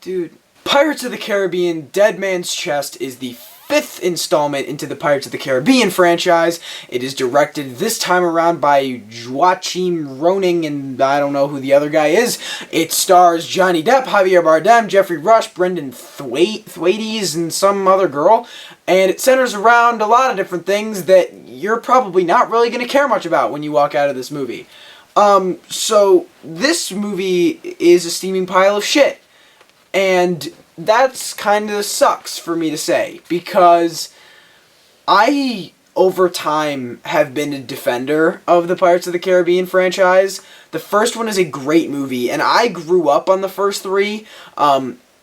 Dude. Pirates of the Caribbean Dead Man's Chest is the fifth installment into the Pirates of the Caribbean franchise. It is directed this time around by Joachim Roning, and I don't know who the other guy is. It stars Johnny Depp, Javier Bardem, Jeffrey Rush, Brendan Thwaites, and some other girl. And it centers around a lot of different things that you're probably not really going to care much about when you walk out of this movie. So this movie is a steaming pile of shit. And that's kind of sucks for me to say, because I, over time, have been a defender of the Pirates of the Caribbean franchise. The first one is a great movie, and I grew up on the first three.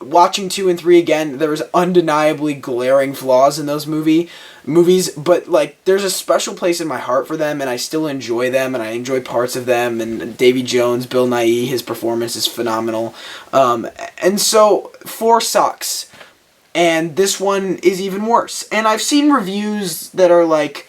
Watching 2 and 3 again, there was undeniably glaring flaws in those movies, but like there's a special place in my heart for them, and I still enjoy them, and I enjoy parts of them. And Davy Jones, Bill Nighy, his performance is phenomenal. And so 4 sucks, and this one is even worse. And I've seen reviews that are like,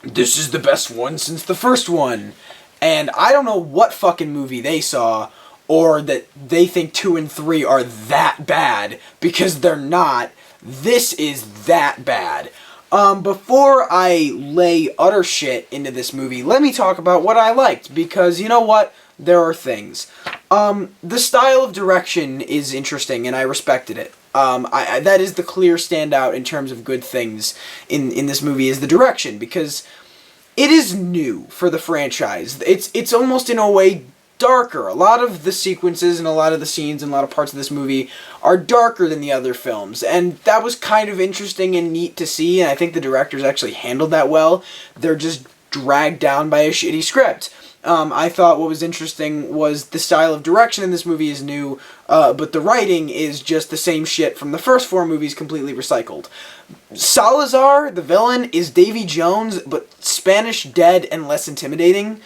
"This is the best one since the first one," and I don't know what fucking movie they saw, or that they think 2 and 3 are that bad, because they're not. This is that bad. Before I lay utter shit into this movie, let me talk about what I liked, because you know what? There are things. The style of direction is interesting, and I respected it. That is the clear standout in terms of good things in this movie, is the direction, because it is new for the franchise. It's almost in a way darker. A lot of the sequences and a lot of the scenes and a lot of parts of this movie are darker than the other films, and that was kind of interesting and neat to see, and I think the directors actually handled that well. They're just dragged down by a shitty script. I thought what was interesting was the style of direction in this movie is new, but the writing is just the same shit from the first 4 movies completely recycled. Salazar, the villain, is Davy Jones, but Spanish, dead, and less intimidating.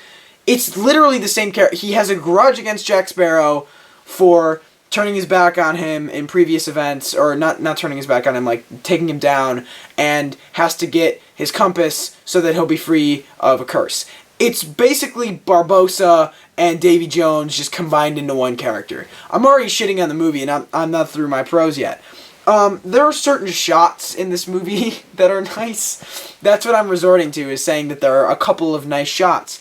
It's literally the same character. He has a grudge against Jack Sparrow for turning his back on him in previous events, or not turning his back on him, like taking him down, and has to get his compass so that he'll be free of a curse. It's basically Barbossa and Davy Jones just combined into one character. I'm already shitting on the movie, and I'm not through my pros yet. There are certain shots in this movie that are nice. That's what I'm resorting to, is saying that there are a couple of nice shots.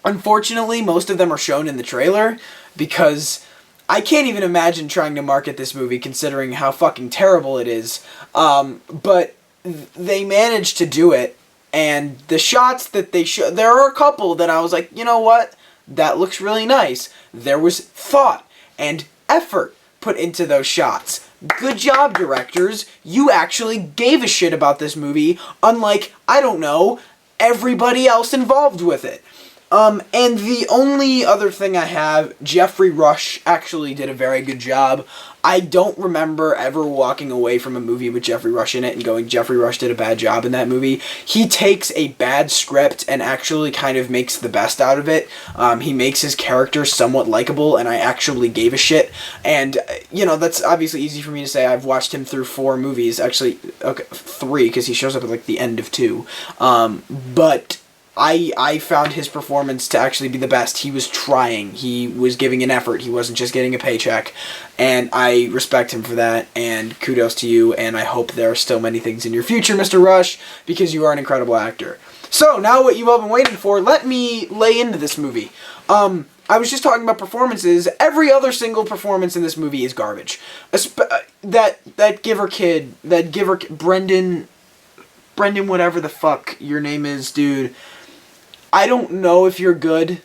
Unfortunately, most of them are shown in the trailer, because I can't even imagine trying to market this movie considering how fucking terrible it is. But they managed to do it, and the shots that they show, there are a couple that I was like, you know what? That looks really nice. There was thought and effort put into those shots. Good job, directors. You actually gave a shit about this movie, unlike, I don't know, everybody else involved with it. And the only other thing I have, Jeffrey Rush actually did a very good job. I don't remember ever walking away from a movie with Jeffrey Rush in it and going, Jeffrey Rush did a bad job in that movie. He takes a bad script and actually kind of makes the best out of it. He makes his character somewhat likable, and I actually gave a shit. And, you know, that's obviously easy for me to say. I've watched him through 4 movies. Actually, okay, 3, because he shows up at, like, the end of 2. But I found his performance to actually be the best. He was trying. He was giving an effort. He wasn't just getting a paycheck. And I respect him for that, and kudos to you, and I hope there are still many things in your future, Mr. Rush, because you are an incredible actor. So, now what you've all been waiting for, let me lay into this movie. I was just talking about performances. Every other single performance in this movie is garbage. That Giver kid, Brendan, whatever the fuck your name is, dude. I don't know if you're good.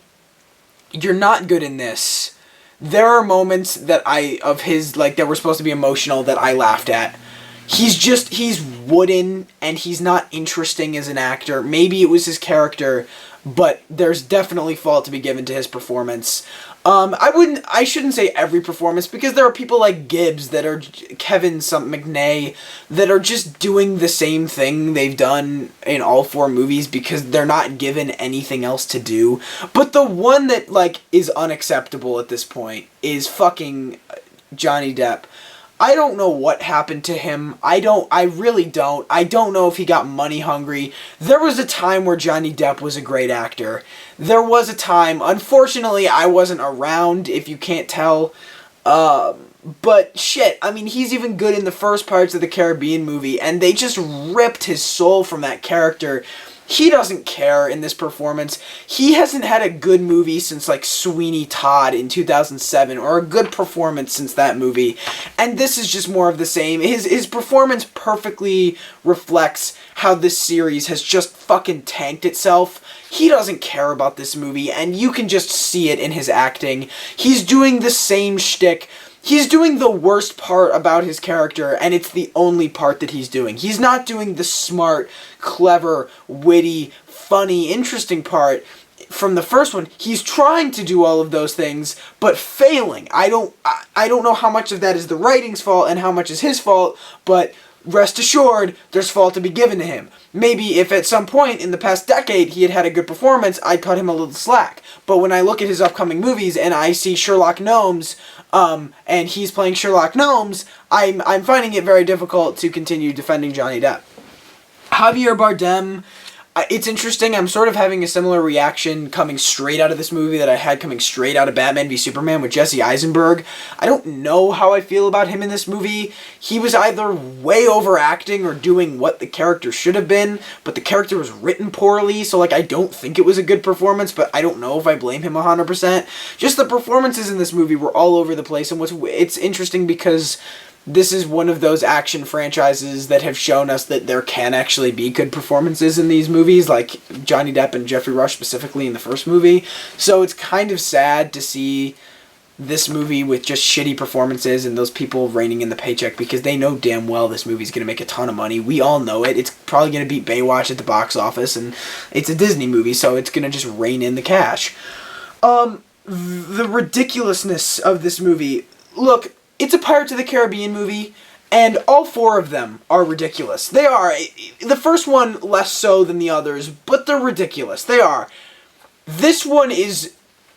You're not good in this. There are moments that that were supposed to be emotional that I laughed at. He's wooden, and he's not interesting as an actor. Maybe it was his character, but there's definitely fault to be given to his performance. I shouldn't say every performance, because there are people like Gibbs that are Kevin McNay that are just doing the same thing they've done in all 4 movies because they're not given anything else to do. But the one that, like, is unacceptable at this point is fucking Johnny Depp. I don't know what happened to him. I really don't. I don't know if he got money hungry. There was a time where Johnny Depp was a great actor. There was a time, unfortunately I wasn't around, if you can't tell, but shit, I mean, he's even good in the first Pirates of the Caribbean movie, and they just ripped his soul from that character. He doesn't care in this performance. He hasn't had a good movie since, like, Sweeney Todd in 2007, or a good performance since that movie. And this is just more of the same. His performance perfectly reflects how this series has just fucking tanked itself. He doesn't care about this movie, and you can just see it in his acting. He's doing the same shtick. He's doing the worst part about his character, and it's the only part that he's doing. He's not doing the smart, clever, witty, funny, interesting part from the first one. He's trying to do all of those things, but failing. I don't know how much of that is the writing's fault and how much is his fault, but rest assured, there's fault to be given to him. Maybe if at some point in the past decade he had had a good performance, I'd cut him a little slack. But when I look at his upcoming movies and I see Sherlock Gnomes, and he's playing Sherlock Gnomes, I'm finding it very difficult to continue defending Johnny Depp. Javier Bardem, it's interesting. I'm sort of having a similar reaction coming straight out of this movie that I had coming straight out of Batman v Superman with Jesse Eisenberg. I don't know how I feel about him in this movie. He was either way overacting or doing what the character should have been, but the character was written poorly, so like I don't think it was a good performance, but I don't know if I blame him 100%. Just the performances in this movie were all over the place, and it's interesting because this is one of those action franchises that have shown us that there can actually be good performances in these movies, like Johnny Depp and Jeffrey Rush specifically in the first movie. So it's kind of sad to see this movie with just shitty performances and those people reining in the paycheck, because they know damn well this movie's going to make a ton of money. We all know it. It's probably going to beat Baywatch at the box office, and it's a Disney movie, so it's going to just rein in the cash. The ridiculousness of this movie. Look, it's a Pirates of the Caribbean movie, and all four of them are ridiculous. They are. The first one less so than the others, but they're ridiculous. They are. This one is,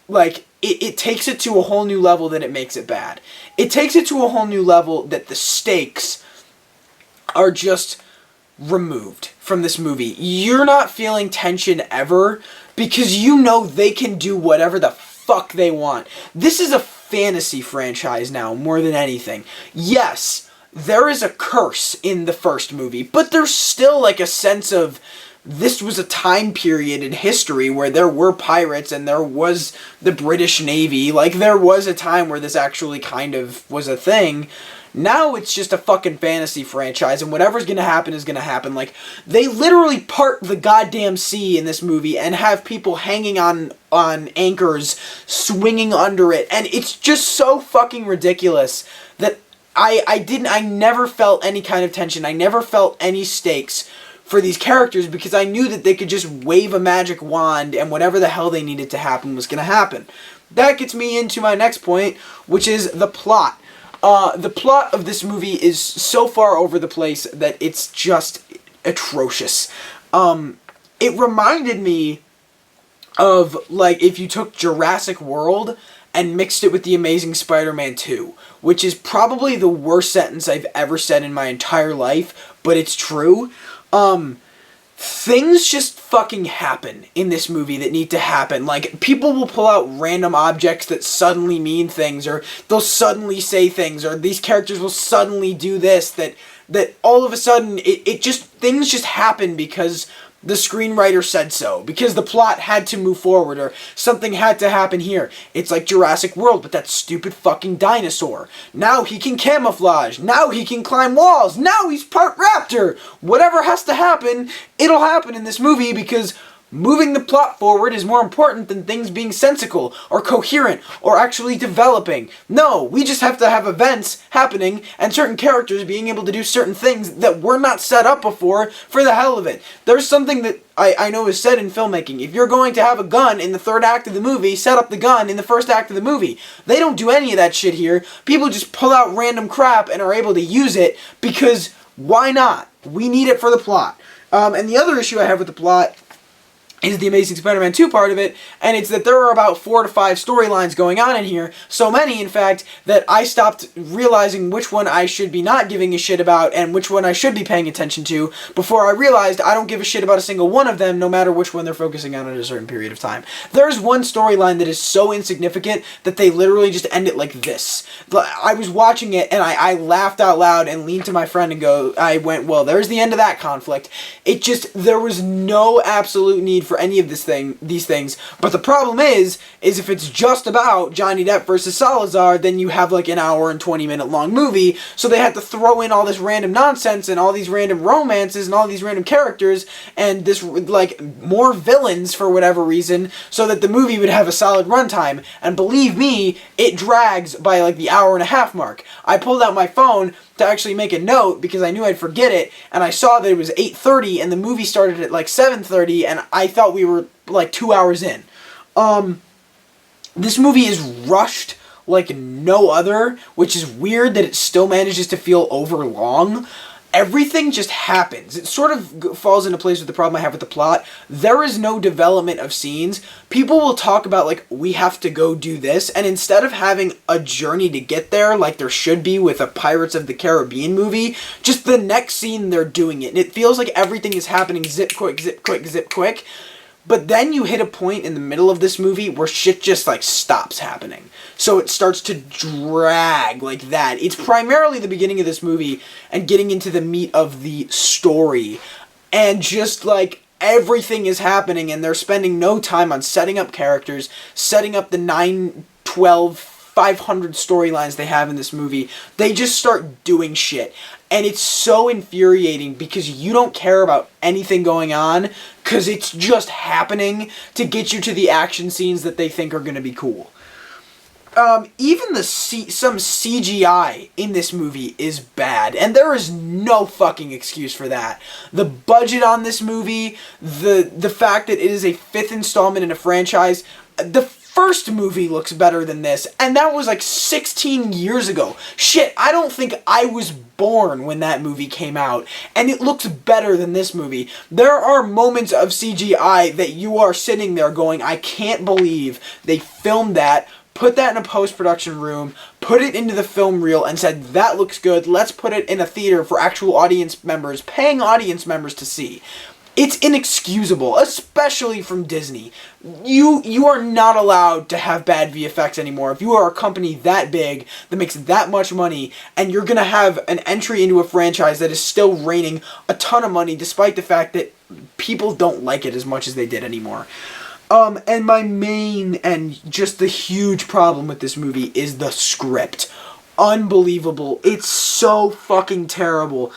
like, it takes it to a whole new level that it makes it bad. It takes it to a whole new level that the stakes are just removed from this movie. You're not feeling tension ever, because you know they can do whatever the fuck they want. This is a fantasy franchise now, more than anything. Yes, there is a curse in the first movie, but there's still like a sense of this was a time period in history where there were pirates and there was the British Navy. Like, there was a time where this actually kind of was a thing. Now it's just a fucking fantasy franchise, and whatever's gonna happen is gonna happen. Like, they literally part the goddamn sea in this movie and have people hanging on anchors, swinging under it, and it's just so fucking ridiculous that I never felt any kind of tension. I never felt any stakes for these characters, because I knew that they could just wave a magic wand and whatever the hell they needed to happen was gonna happen. That gets me into my next point, which is the plot. The plot of this movie is so far over the place that it's just atrocious. It reminded me of, like, if you took Jurassic World and mixed it with The Amazing Spider-Man 2, which is probably the worst sentence I've ever said in my entire life, but it's true. Things just fucking happen in this movie that need to happen. Like, people will pull out random objects that suddenly mean things, or they'll suddenly say things, or these characters will suddenly do this, that all of a sudden, things just happen because the screenwriter said so, because the plot had to move forward, or something had to happen here. It's like Jurassic World, but that stupid fucking dinosaur. Now he can camouflage. Now he can climb walls. Now he's part raptor. Whatever has to happen, it'll happen in this movie, because moving the plot forward is more important than things being sensical, or coherent, or actually developing. No, we just have to have events happening, and certain characters being able to do certain things that were not set up before for the hell of it. There's something that I know is said in filmmaking. If you're going to have a gun in the third act of the movie, set up the gun in the first act of the movie. They don't do any of that shit here. People just pull out random crap and are able to use it, because why not? We need it for the plot. And the other issue I have with the plot is the Amazing Spider-Man 2 part of it, and it's that there are about 4 to 5 storylines going on in here, so many, in fact, that I stopped realizing which one I should be not giving a shit about and which one I should be paying attention to before I realized I don't give a shit about a single one of them, no matter which one they're focusing on at a certain period of time. There's one storyline that is so insignificant that they literally just end it like this. I was watching it, and I laughed out loud and leaned to my friend and I went, well, there's the end of that conflict. There was no absolute need for any of these things, but the problem is if it's just about Johnny Depp versus Salazar, then you have like an hour and 20-minute long movie, so they had to throw in all this random nonsense and all these random romances and all these random characters and this, like, more villains for whatever reason, so that the movie would have a solid runtime, and believe me, it drags by like the hour and a half mark. I pulled out my phone to actually make a note because I knew I'd forget it, and I saw that it was 8:30 and the movie started at like 7:30, and I thought we were like 2 hours in. This movie is rushed like no other, which is weird that it still manages to feel overlong. Everything just happens. It sort of falls into place with the problem I have with the plot. There is no development of scenes. People will talk about, like, we have to go do this, and instead of having a journey to get there, like there should be with a Pirates of the Caribbean movie, just the next scene they're doing it. And it feels like everything is happening zip quick, zip quick, zip quick. But then you hit a point in the middle of this movie where shit just, like, stops happening. So it starts to drag like that. It's primarily the beginning of this movie and getting into the meat of the story. And just, like, everything is happening, and they're spending no time on setting up characters, setting up the 9, 12, 500 storylines they have in this movie. They just start doing shit. And it's so infuriating because you don't care about anything going on because it's just happening to get you to the action scenes that they think are going to be cool. Even some CGI in this movie is bad, and there is no fucking excuse for that. The budget on this movie, the fact that it is a 5th installment in a franchise, the first movie looks better than this, and that was like 16 years ago. Shit, I don't think I was born when that movie came out, and it looks better than this movie. There are moments of CGI that you are sitting there going, I can't believe they filmed that, put that in a post-production room, put it into the film reel, and said, that looks good, let's put it in a theater for actual audience members, paying audience members to see. It's inexcusable, especially from Disney. You are not allowed to have bad VFX anymore. If you are a company that big, that makes that much money, and you're going to have an entry into a franchise that is still raining a ton of money, despite the fact that people don't like it as much as they did anymore. And my main and just the huge problem with this movie is the script. Unbelievable. It's so fucking terrible.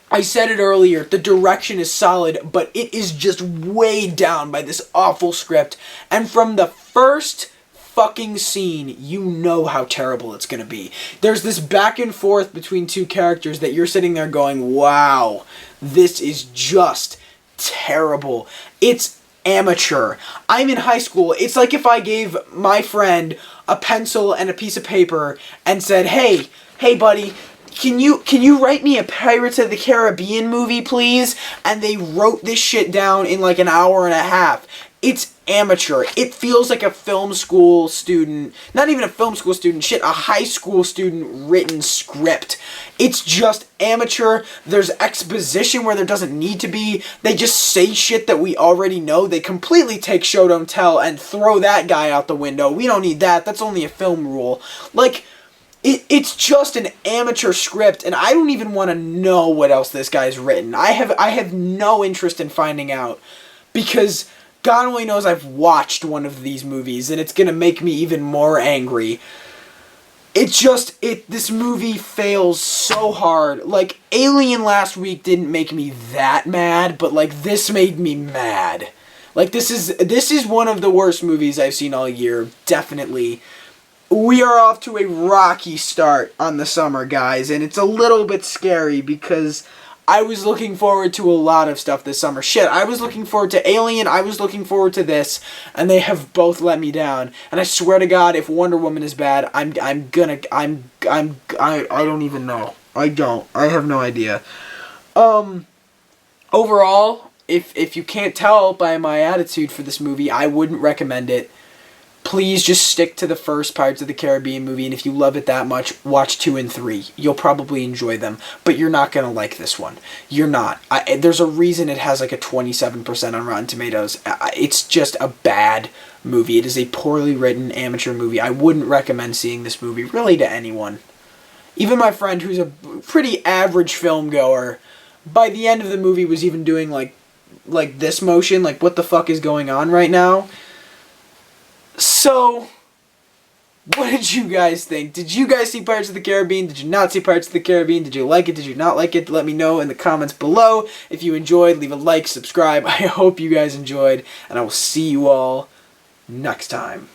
I said it earlier, the direction is solid, but it is just weighed down by this awful script. And from the first fucking scene, you know how terrible it's going to be. There's this back and forth between two characters that you're sitting there going, wow, this is just terrible. It's amateur. I'm in high school. It's like if I gave my friend a pencil and a piece of paper and said, hey buddy, Can you write me a Pirates of the Caribbean movie, please? And they wrote this shit down in like an hour and a half. It's amateur. It feels like a film school student, not even a film school student, shit, a high school student written script. It's just amateur. There's exposition where there doesn't need to be. They just say shit that we already know. They completely take show don't tell and throw that guy out the window. We don't need that. That's only a film rule. Like, it's just an amateur script, and I don't even want to know what else this guy's written. I have no interest in finding out, because God only knows I've watched one of these movies, and it's going to make me even more angry. This movie fails so hard. Like, Alien last week didn't make me that mad, but, like, this made me mad. Like, this is one of the worst movies I've seen all year, definitely. We are off to a rocky start on the summer, guys, and it's a little bit scary because I was looking forward to a lot of stuff this summer. Shit, I was looking forward to Alien, I was looking forward to this, and they have both let me down. And I swear to God, if Wonder Woman is bad, I don't even know. I have no idea. Overall, if you can't tell by my attitude for this movie, I wouldn't recommend it. Please just stick to the first Pirates of the Caribbean movie, and if you love it that much, watch 2 and 3. You'll probably enjoy them, but you're not going to like this one. You're not. There's a reason it has like a 27% on Rotten Tomatoes. It's just a bad movie. It is a poorly written amateur movie. I wouldn't recommend seeing this movie really to anyone. Even my friend, who's a pretty average film goer, by the end of the movie was even doing like this motion, like what the fuck is going on right now? So, what did you guys think? Did you guys see Pirates of the Caribbean? Did you not see Pirates of the Caribbean? Did you like it? Did you not like it? Let me know in the comments below. If you enjoyed, leave a like, subscribe. I hope you guys enjoyed, and I will see you all next time.